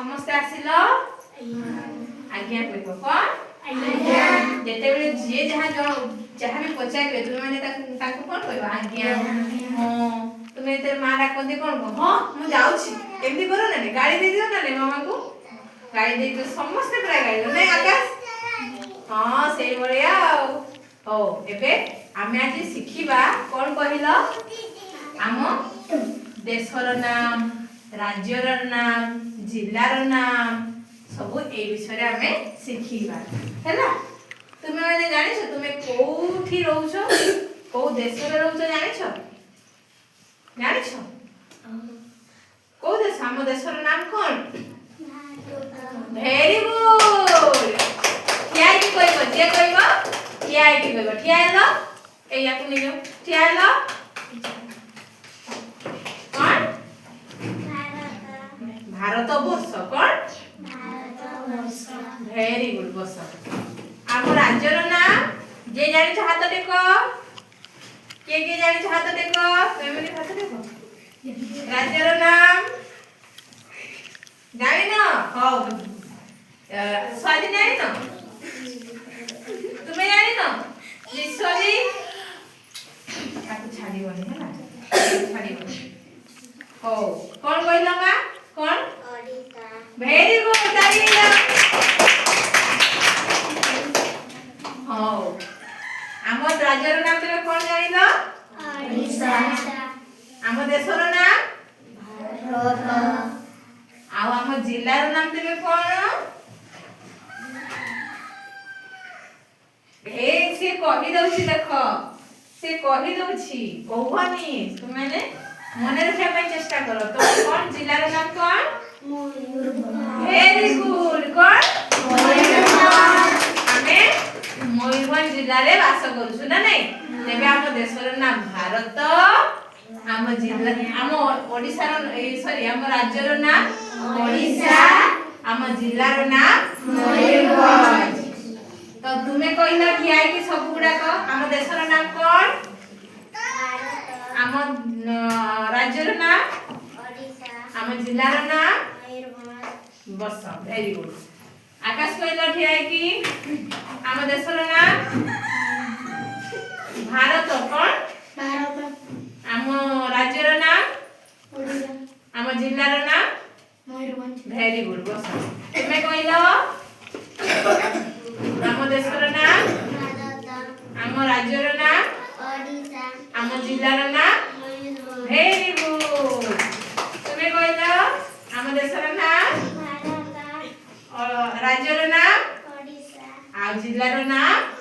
समस्त आसिल आज्ञा कहब कौन आज्ञा जेते बेले जे जहाँ भी पचारे तुम माने ताको कौन कहब आज्ञा हां तुम एते मां डाकंदी कौन कह हां मु जाउछि एमदी करो ना गाड़ी दे दियो ना मामा को गाड़ी दे तो समस्त प्राय गाड़ी नै आकाश हां सेई बढिया हो एबे आमे आज सिखिबा कौन कहिलो आम देशर नाम राज्यर नाम जिल्लार नाम सब ए विषय आमे सिखिबा हैला तुमे माने जानिछ तुमे कोठी रहउछो को देश रे रहउछो जानिछ को देश हम देशर नाम कोन वेरी गुड क्या की कहबो जे कहबो क्या की कहबो ठियालो ए याकु नि जो ठियालो कोन भारत वर्ष कोन वेरी गुड बस आम राज्यर नाम जे जानि हाथ टेको के जानि हाथ टेको फैमिली हाथ टेको राज्यर नाम जानि न हो स्वादी जानि न तुमे जानि न विश्वजी ताकू छाडी बनी हैला छाडी बनी हो कोन कहला मा कोन ओडिसा वेरी गुड ताली हो आम राज्यर नाम तबे कोन जानिलो ओडिसा आम देशर नाम भारत आउ आम जिल्लार नाम तबे कोन ए से कहि दउछि देखो से कहि दउछि कहवानी तुम माने मने रखिया ପାଇଁ चेष्टा करो तो कोन जिल्लार नाम कोन मयूरभंज वेरी गुड कोन मयूरभंज आमे मयूरभंज जिल्ला रे वास करूछु ना नै तेबे हम देशर नाम भारत आम जिल्ला आम ओडिसा सॉरी आम राज्यर नाम ओडिसा आम जिल्लार नाम मयूरभंज तो तुमे कहिला कि आइ कि सब गुडा को आम देशर नाम कोन भारत आम राज्यर नाम ओडिसा आम जिल्लार नाम मयूरभंज बस वेरी गुड आकाश कहिला कि आइ कि आम देशर नाम भारत कोन भारत आम राज्यर नाम ओडिसा आम जिल्लार नाम मयूरभंज वेरी गुड बस तुमे कहिला आम देशर नाम भारत आम राज्यर नाम ओडिसा आम जिल्लार नाम मयूरभंज वेरी गुड तुमे कहिला आम देशर नाम भारत राज्यर नाम ओडिसा आ जिल्लार नाम